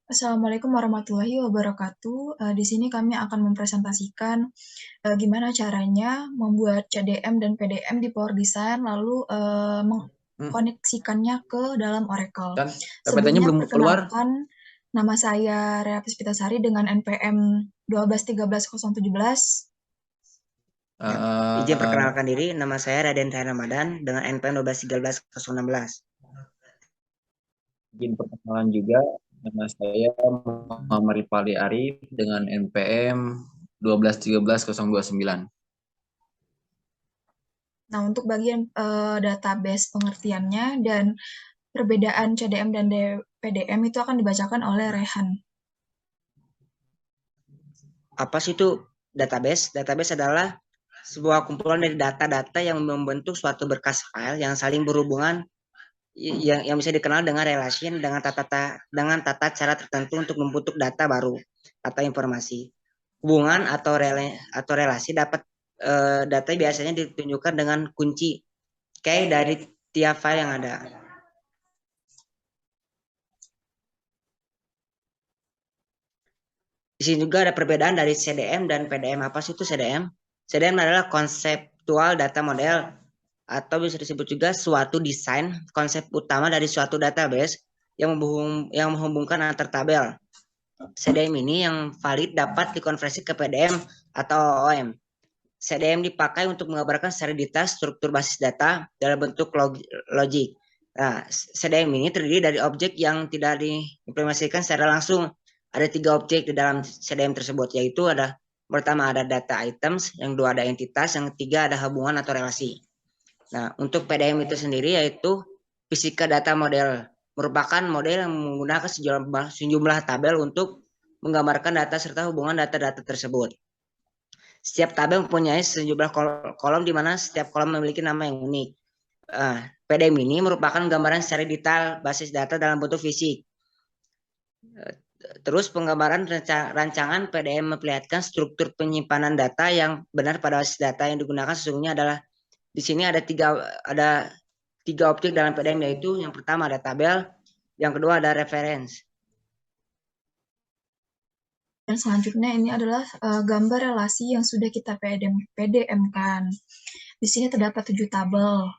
Assalamualaikum warahmatullahi wabarakatuh. Di sini kami akan mempresentasikan gimana caranya membuat CDM dan PDM di Power Design, lalu mengkoneksikannya ke dalam Oracle. Dan PPT-nya Sebelumnya belum keluar. perkenalkan, nama saya Rea Puspitasari dengan NPM 1213017. Ya, izin Eh, perkenalkan diri, nama saya Raden Ryan Ramadan dengan NPM 1213016. Izin perkenalan juga, nama saya Muhammad Rifali Arif dengan NPM 1213029. Nah, untuk bagian database pengertiannya dan perbedaan CDM dan PDM itu akan dibacakan oleh Rehan. Apa sih itu database? Database adalah sebuah kumpulan dari data-data yang membentuk suatu berkas file yang saling berhubungan yang bisa dikenal dengan relasi dengan tata cara tertentu untuk membentuk data baru atau informasi. Hubungan atau relasi dapat data biasanya ditunjukkan dengan kunci key dari tiap file yang ada. Di sini juga ada perbedaan dari CDM dan PDM. Apa sih itu CDM? CDM adalah konseptual data model atau bisa disebut juga suatu desain konsep utama dari suatu database yang menghubungkan antar tabel. CDM ini yang valid dapat dikonversi ke PDM atau OOM. CDM dipakai untuk menggambarkan secara detail struktur basis data dalam bentuk logik. Nah, CDM ini terdiri dari objek yang tidak diimplementasikan secara langsung. Ada 3 objek di dalam CDM tersebut, yaitu pertama ada data items, yang kedua ada entitas, yang ketiga ada hubungan atau relasi. Nah, untuk PDM itu sendiri yaitu fisika data model, merupakan model yang menggunakan sejumlah tabel untuk menggambarkan data serta hubungan data-data tersebut. Setiap tabel mempunyai sejumlah kolom di mana setiap kolom memiliki nama yang unik. PDM ini merupakan gambaran secara detail basis data dalam bentuk fisik. Terus penggambaran rancangan PDM memperlihatkan struktur penyimpanan data yang benar pada basis data yang digunakan sesungguhnya adalah di sini ada tiga objek dalam PDM, yaitu yang pertama ada tabel, yang kedua ada reference. Dan selanjutnya ini adalah gambar relasi yang sudah kita PDM-kan. Di sini terdapat 7 tabel.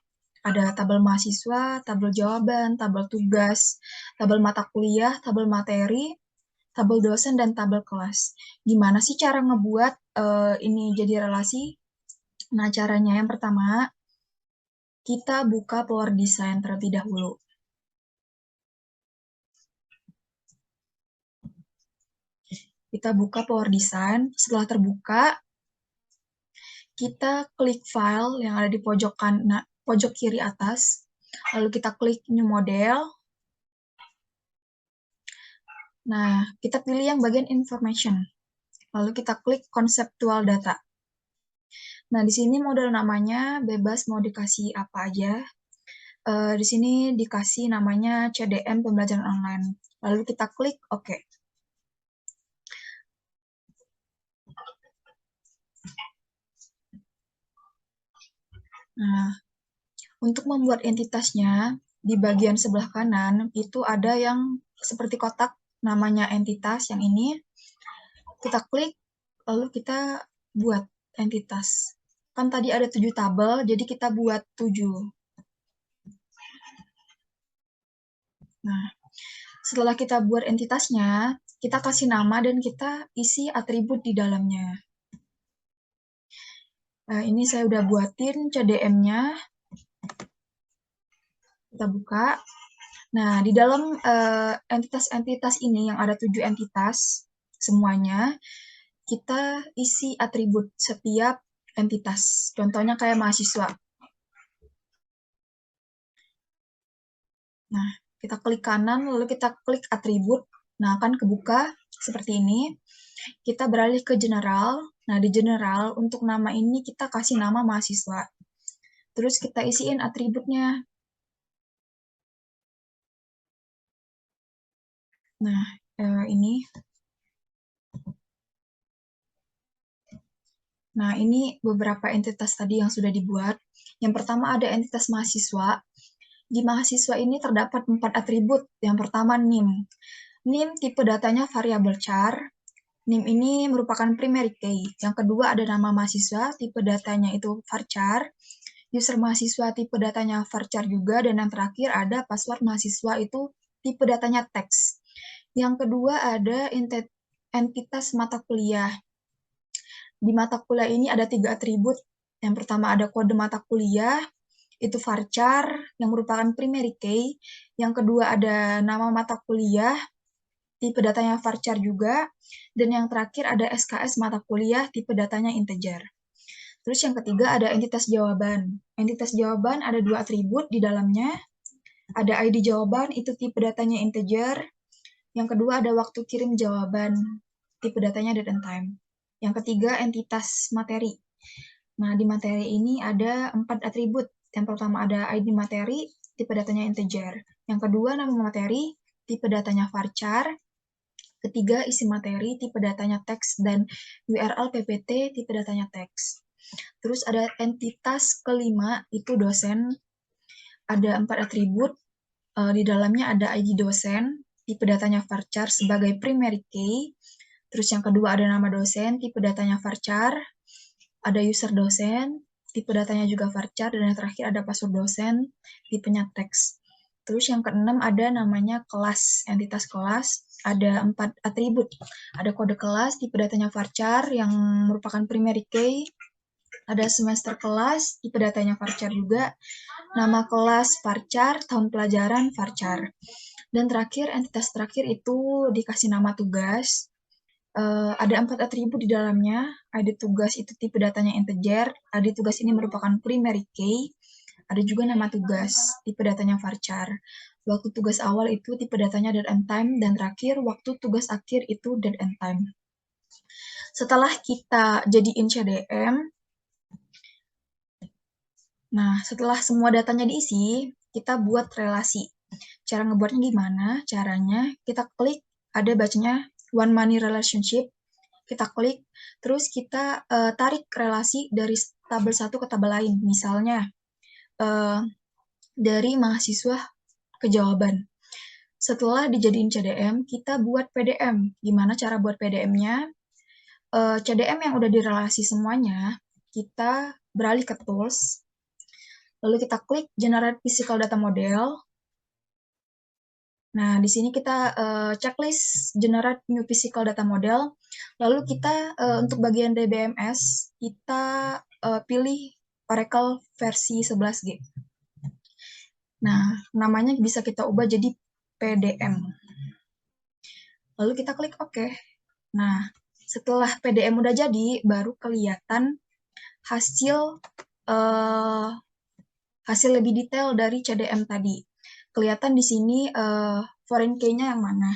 Ada tabel mahasiswa, tabel jawaban, tabel tugas, tabel mata kuliah, tabel materi, tabel dosen, dan tabel kelas. Gimana sih cara ngebuat ini jadi relasi? Nah, caranya yang pertama, kita buka Power Design terlebih dahulu. Kita buka Power Design, setelah terbuka, kita klik file yang ada di pojok kiri atas, lalu kita klik New Model. Nah, kita pilih yang bagian Information, lalu kita klik Conceptual Data. Nah, di sini model namanya bebas mau dikasih apa aja. Di sini dikasih namanya CDM pembelajaran online. Lalu kita klik OK. Nah, untuk membuat entitasnya, di bagian sebelah kanan itu ada yang seperti kotak namanya entitas yang ini. Kita klik, lalu kita buat entitas. Kan tadi ada 7 tabel, jadi kita buat 7. Nah, setelah kita buat entitasnya, kita kasih nama dan kita isi atribut di dalamnya. Nah, ini saya udah buatin CDM-nya. Kita buka. Nah, di dalam entitas-entitas ini yang ada 7 entitas, semuanya, kita isi atribut setiap entitas. Contohnya kayak mahasiswa. Nah, kita klik kanan, lalu kita klik atribut. Nah, akan kebuka seperti ini. Kita beralih ke general. Nah, di general, untuk nama ini kita kasih nama mahasiswa. Terus kita isiin atributnya. Nah, ini. Nah, ini beberapa entitas tadi yang sudah dibuat. Yang pertama ada entitas mahasiswa. Di mahasiswa ini terdapat 4 atribut. Yang pertama NIM. NIM tipe datanya variabel char. NIM ini merupakan primary key. Yang kedua ada nama mahasiswa, tipe datanya itu varchar. User mahasiswa tipe datanya varchar juga. Dan yang terakhir ada password mahasiswa itu tipe datanya teks. Yang kedua ada entitas mata kuliah. Di mata kuliah ini ada 3 atribut. Yang pertama ada kode mata kuliah, itu varchar yang merupakan primary key. Yang kedua ada nama mata kuliah, tipe datanya varchar juga. Dan yang terakhir ada SKS mata kuliah, tipe datanya integer. Terus yang ketiga ada entitas jawaban. Entitas jawaban ada 2 atribut di dalamnya. Ada ID jawaban, itu tipe datanya integer. Yang kedua ada waktu kirim jawaban, tipe datanya date and time. Yang ketiga entitas materi. Nah, di materi ini ada 4 atribut. Yang pertama ada ID materi, tipe datanya integer. Yang kedua nama materi, tipe datanya varchar. Ketiga isi materi, tipe datanya teks, dan URL PPT, tipe datanya teks. Terus ada entitas kelima, itu dosen. Ada 4 atribut. Di dalamnya ada ID dosen, tipe datanya varchar sebagai primary key. Terus yang kedua ada nama dosen, tipe datanya varchar. Ada user dosen, tipe datanya juga varchar. Dan yang terakhir ada password dosen, tipenya teks. Terus yang keenam ada namanya kelas, entitas kelas. Ada 4 atribut. Ada kode kelas, tipe datanya varchar yang merupakan primary key. Ada semester kelas, tipe datanya varchar juga. Nama kelas varchar, tahun pelajaran varchar. Dan terakhir, entitas terakhir itu dikasih nama tugas. Ada 4 atribut di dalamnya. ID tugas itu tipe datanya integer. ID tugas ini merupakan primary key. Ada juga nama tugas, tipe datanya varchar. Waktu tugas awal itu tipe datanya date and time. Dan terakhir, waktu tugas akhir itu date and time. Setelah kita jadiin CDM, nah setelah semua datanya diisi, kita buat relasi. Cara ngebuatnya gimana? Caranya kita klik, ada bacanya one money relationship, kita klik, terus kita tarik relasi dari tabel satu ke tabel lain. Misalnya, dari mahasiswa ke jawaban. Setelah dijadiin CDM, kita buat PDM. Gimana cara buat PDM-nya? CDM yang udah direlasi semuanya, kita beralih ke tools, lalu kita klik generate physical data model. Nah, di sini kita checklist generate new physical data model. Lalu kita untuk bagian DBMS, kita pilih Oracle versi 11G. Nah, namanya bisa kita ubah jadi PDM. Lalu kita klik OK. Nah, setelah PDM udah jadi, baru kelihatan hasil hasil lebih detail dari CDM tadi. Kelihatan di sini foreign key-nya yang mana,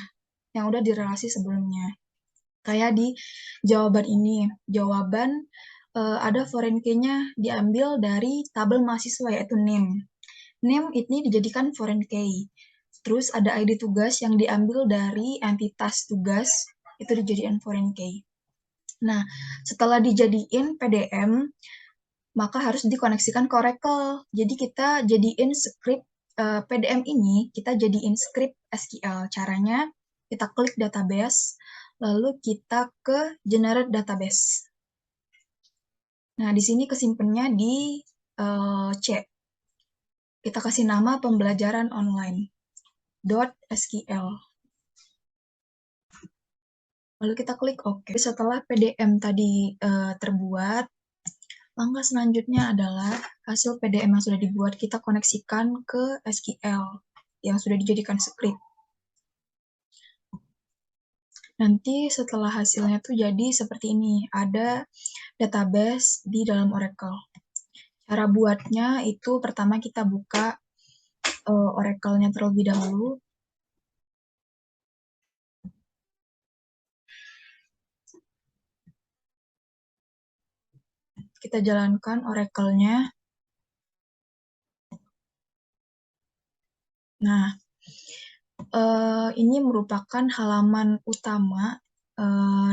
yang udah direlasi sebelumnya. Kayak di jawaban ini, jawaban ada foreign key-nya diambil dari tabel mahasiswa yaitu name. Name ini dijadikan foreign key. Terus ada ID tugas yang diambil dari entitas tugas, itu dijadikan foreign key. Nah, setelah dijadiin PDM, maka harus dikoneksikan ke Oracle. Jadi kita jadiin script PDM ini, kita jadiin script SQL. Caranya kita klik database, lalu kita ke generate database. Nah, di sini kesimpannya di C. Kita kasih nama pembelajaran online .sql. Lalu kita klik OK. Setelah PDM tadi terbuat, langkah selanjutnya adalah hasil PDM yang sudah dibuat kita koneksikan ke SQL yang sudah dijadikan script. Nanti setelah hasilnya tuh jadi seperti ini, ada database di dalam Oracle. Cara buatnya itu pertama kita buka Oracle-nya terlebih dahulu. Kita jalankan Oracle-nya. Nah, ini merupakan halaman utama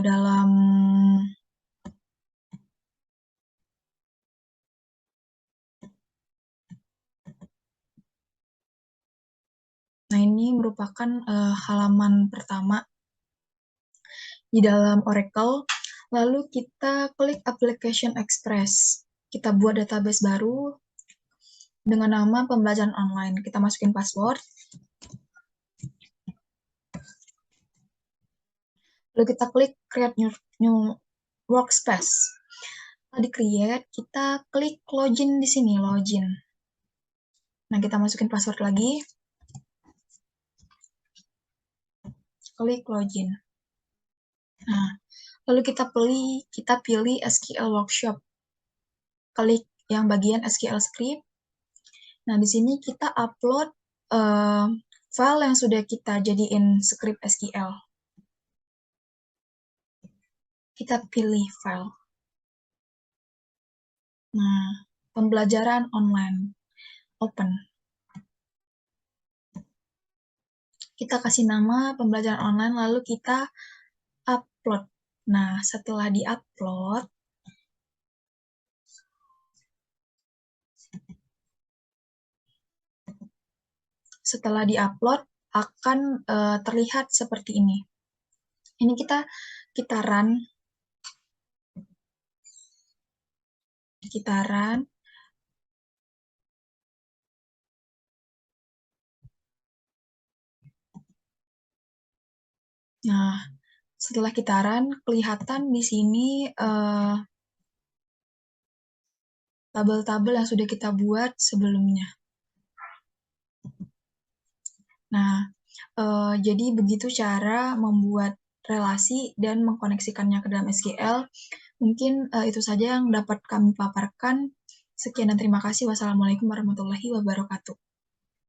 dalam Nah, ini merupakan halaman pertama di dalam Oracle. Lalu kita klik Application Express. Kita buat database baru dengan nama pembelajaran online. Kita masukin password. Lalu kita klik Create New Workspace. Setelah di-create, kita klik Login di sini, Login. Nah, kita masukin password lagi. Klik Login. Nah, lalu kita pilih SQL Workshop. Klik yang bagian SQL Script. Nah, di sini kita upload file yang sudah kita jadiin script SQL. Kita pilih file. Nah, pembelajaran online. Open. Kita kasih nama pembelajaran online, lalu kita upload. Nah, setelah di-upload, akan terlihat seperti ini. Ini kita run. Nah, setelah kita run, kelihatan di sini tabel-tabel yang sudah kita buat sebelumnya. Nah, jadi begitu cara membuat relasi dan mengkoneksikannya ke dalam SQL. Mungkin itu saja yang dapat kami paparkan. Sekian dan terima kasih. Wassalamualaikum warahmatullahi wabarakatuh.